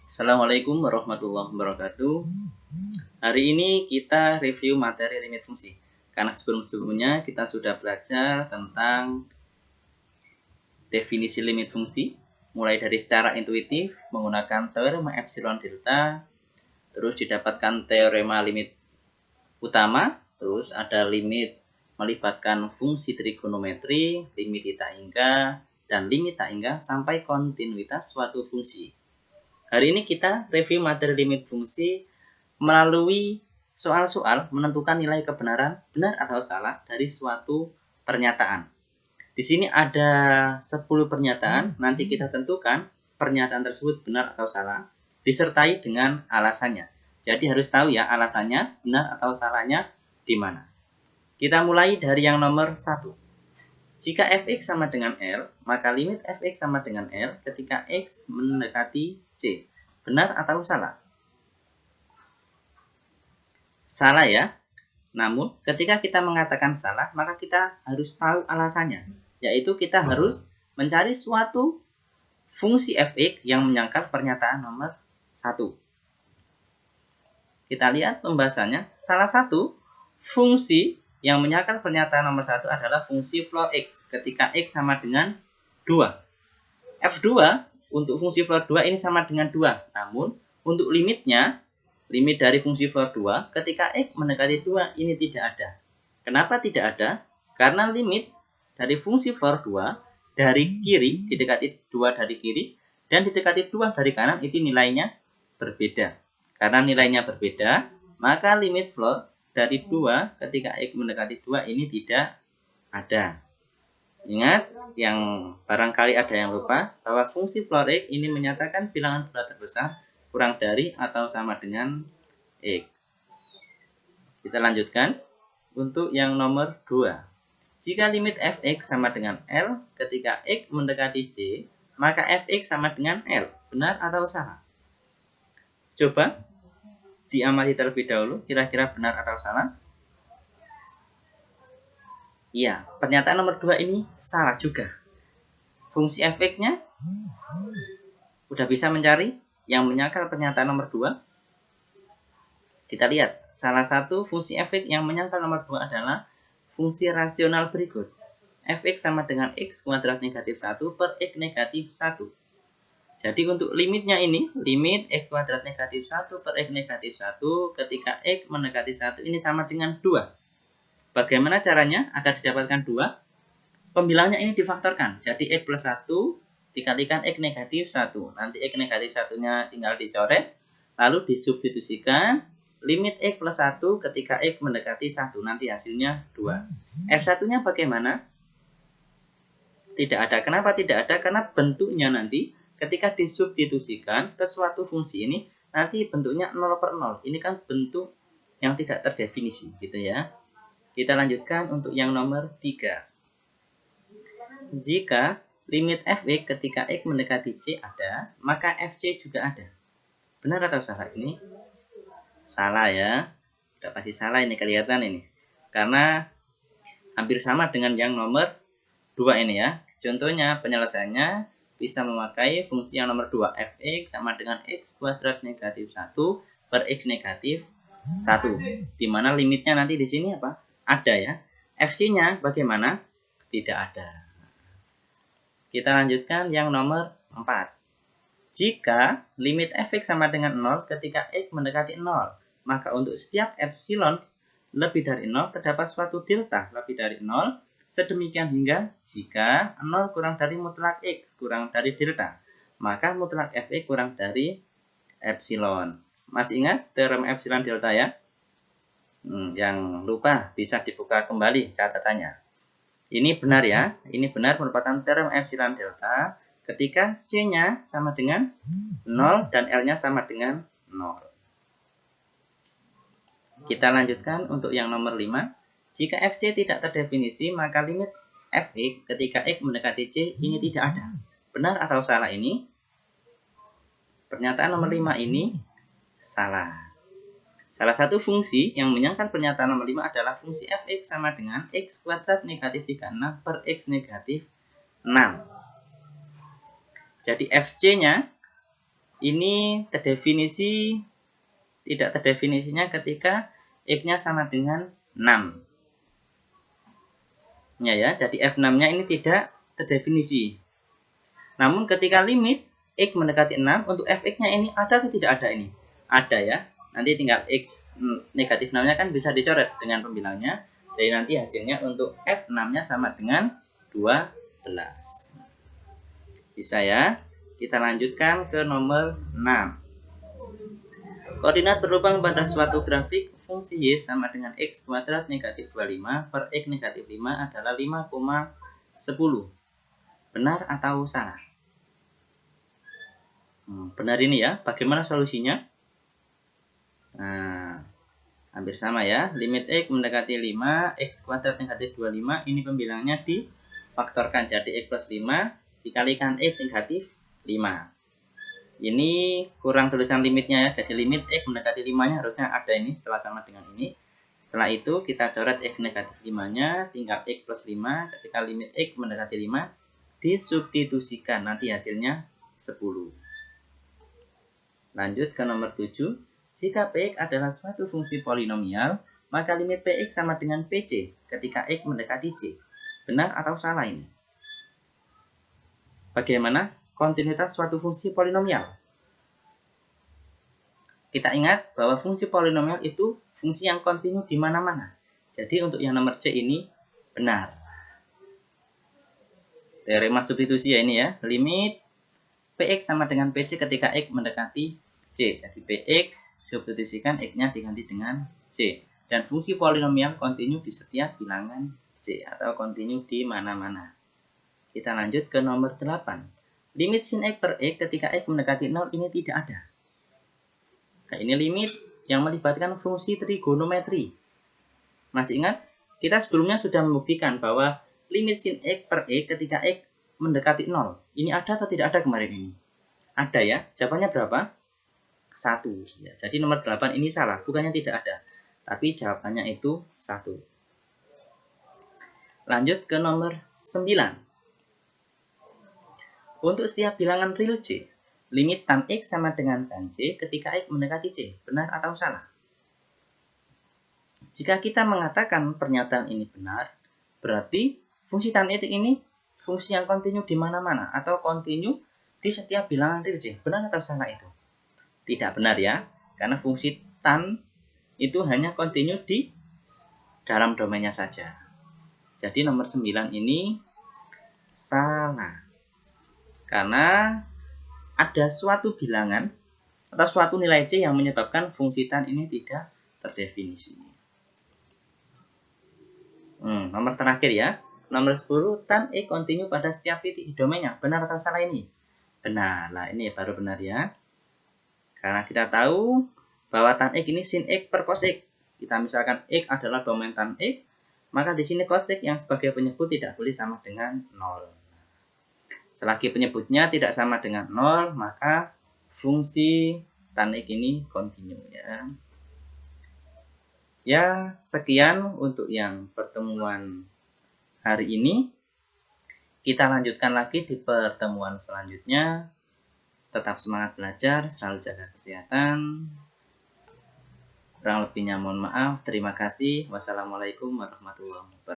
Assalamualaikum warahmatullahi wabarakatuh. Hari ini kita review materi limit fungsi. Karena sebelum-sebelumnya kita sudah belajar tentang definisi limit fungsi, mulai dari secara intuitif menggunakan teorema epsilon delta, terus didapatkan teorema limit utama, terus ada limit melibatkan fungsi trigonometri, limit tak hingga, dan limit tak hingga sampai kontinuitas suatu fungsi. Hari ini kita review materi limit fungsi melalui soal-soal menentukan nilai kebenaran benar atau salah dari suatu pernyataan. Di sini ada 10 pernyataan, nanti kita tentukan pernyataan tersebut benar atau salah, disertai dengan alasannya. Jadi harus tahu ya alasannya, benar atau salahnya di mana. Kita mulai dari yang nomor 1. Jika fx sama dengan L, maka limit fx sama dengan L ketika x mendekati C. Benar atau salah? Salah ya. Namun, ketika kita mengatakan salah, maka kita harus tahu alasannya. Yaitu kita harus mencari suatu fungsi fx yang menyangkal pernyataan nomor 1. Kita lihat pembahasannya. Salah satu fungsi yang menyangkal pernyataan nomor 1 adalah fungsi floor x ketika x sama dengan 2. F2 untuk fungsi floor 2 ini sama dengan 2. Namun untuk limitnya, limit dari fungsi floor 2 ketika x mendekati 2 ini tidak ada. Kenapa tidak ada? Karena limit dari fungsi floor 2 dari kiri didekati 2 dari kiri dan didekati 2 dari kanan itu nilainya berbeda. Karena nilainya berbeda, maka limit floor dari 2 ketika x mendekati 2 ini tidak ada. Ingat, yang barangkali ada yang lupa, bahwa fungsi floor x ini menyatakan bilangan bulat terbesar kurang dari atau sama dengan x. Kita lanjutkan untuk yang nomor 2. Jika limit fx sama dengan L ketika x mendekati C, maka fx sama dengan L. Benar atau salah? Coba diamati terlebih dahulu, kira-kira benar atau salah? Iya, pernyataan nomor 2 ini salah juga. Fungsi fx-nya udah bisa mencari yang menyangkal pernyataan nomor 2. Kita lihat, salah satu fungsi fx yang menyangkal nomor 2 adalah fungsi rasional berikut. Fx sama dengan x kuadrat negatif 1 per x negatif 1. Jadi untuk limitnya ini, limit x kuadrat negatif 1 per x negatif 1 ketika x mendekati 1 ini sama dengan 2. Bagaimana caranya agar didapatkan 2? Pembilangnya ini difaktorkan. Jadi x plus 1 dikalikan x negatif 1. Nanti x negatif 1-nya tinggal dicoret. Lalu disubstitusikan limit x plus 1 ketika x mendekati 1. Nanti hasilnya 2. F1-nya bagaimana? Tidak ada. Kenapa tidak ada? Karena bentuknya nanti ketika disubstitusikan ke suatu fungsi ini, nanti bentuknya 0 per 0. Ini kan bentuk yang tidak terdefinisi, gitu ya. Kita lanjutkan untuk yang nomor 3. Jika limit fx ketika x mendekati C ada, maka fc juga ada. Benar atau salah ini? Salah ya. Sudah pasti salah ini, kelihatan ini. Karena hampir sama dengan yang nomor 2 ini ya. Contohnya penyelesaiannya bisa memakai fungsi yang nomor 2, fx sama dengan x kuadrat negatif 1 per x negatif 1. Dimana limitnya nanti di sini apa? Ada ya. Fc-nya bagaimana? Tidak ada. Kita lanjutkan yang nomor 4. Jika limit fx sama dengan 0 ketika x mendekati 0, maka untuk setiap epsilon lebih dari 0 terdapat suatu delta lebih dari 0. Sedemikian hingga jika 0 kurang dari mutlak x kurang dari delta, maka mutlak fx kurang dari epsilon. Masih ingat teorema epsilon delta ya? Yang lupa bisa dibuka kembali catatannya. Ini benar ya, ini benar merupakan teorema epsilon delta ketika c-nya sama dengan 0 dan l-nya sama dengan 0. Kita lanjutkan untuk yang nomor 5. Jika fc tidak terdefinisi, maka limit fx ketika x mendekati c ini tidak ada. Benar atau salah ini? Pernyataan nomor 5 ini salah. Salah satu fungsi yang menyangkal pernyataan nomor 5 adalah fungsi fx sama dengan x kuadrat negatif 36 per x negatif 6. Jadi fc-nya ini tidak terdefinisinya ketika X-nya sama dengan 6. Ya, jadi F6-nya ini tidak terdefinisi. Namun ketika limit X mendekati 6, untuk Fx-nya ini ada atau tidak ada ini? Ada ya. Nanti tinggal X negatif 6-nya kan bisa dicoret dengan pembilangnya. Jadi nanti hasilnya untuk F6-nya sama dengan 12. Bisa ya. Kita lanjutkan ke nomor 6. Koordinat berlubang pada suatu grafik fungsi Y sama dengan X kuadrat negatif 25 per X negatif 5 adalah 5,10. Benar atau salah? Benar ini ya. Bagaimana solusinya? Nah, hampir sama ya. Limit X mendekati 5, X kuadrat negatif 25. Ini pembilangnya difaktorkan. Jadi X plus 5 dikalikan X negatif 5. Ini kurang tulisan limitnya ya. Jadi limit X mendekati 5-nya harusnya ada ini setelah sama dengan ini. Setelah itu kita coret X negatif 5-nya. Tinggal X plus 5. Ketika limit X mendekati 5 disubstitusikan. Nanti hasilnya 10. Lanjut ke nomor 7. Jika Px adalah suatu fungsi polinomial, maka limit Px sama dengan Pc ketika X mendekati C. Benar atau salah ini? Bagaimana kontinuitas suatu fungsi polinomial? Kita ingat bahwa fungsi polinomial itu fungsi yang kontinu di mana-mana. Jadi untuk yang nomor C ini benar. Teorema substitusi ya ini ya. Limit Px sama dengan Pc ketika X mendekati C. Jadi Px substitusikan X-nya diganti dengan C. Dan fungsi polinomial kontinu di setiap bilangan C atau kontinu di mana-mana. Kita lanjut ke nomor 8. Limit sin X per X ketika X mendekati 0 ini tidak ada. Nah, ini limit yang melibatkan fungsi trigonometri. Masih ingat? Kita sebelumnya sudah membuktikan bahwa limit sin X per X ketika X mendekati 0. Ini ada atau tidak ada kemarin ini? Ada ya. Jawabannya berapa? 1. Ya, jadi nomor 8 ini salah. Bukannya tidak ada. Tapi jawabannya itu 1. Lanjut ke nomor 9. Untuk setiap bilangan real C, limit tan X sama dengan tan C ketika X mendekati C. Benar atau salah? Jika kita mengatakan pernyataan ini benar, berarti fungsi tan X ini fungsi yang kontinu di mana-mana atau kontinu di setiap bilangan real C. Benar atau salah itu? Tidak benar ya, karena fungsi tan itu hanya kontinu di dalam domainnya saja. Jadi nomor 9 ini salah. Karena ada suatu bilangan atau suatu nilai C yang menyebabkan fungsi tan ini tidak terdefinisi. Nomor terakhir ya. Nomor 10, tan X kontinu pada setiap titik di domainnya. Benar atau salah ini? Benar. Nah, ini baru benar ya. Karena kita tahu bahwa tan X ini sin X per cos X. Kita misalkan X adalah domain tan X, maka di sini cos X yang sebagai penyebut tidak boleh sama dengan 0. Selagi penyebutnya tidak sama dengan 0, maka fungsi tan X ini kontinu ya. Ya, sekian untuk yang pertemuan hari ini. Kita lanjutkan lagi di pertemuan selanjutnya. Tetap semangat belajar, selalu jaga kesehatan. Kurang lebihnya mohon maaf. Terima kasih. Wassalamualaikum warahmatullahi wabarakatuh.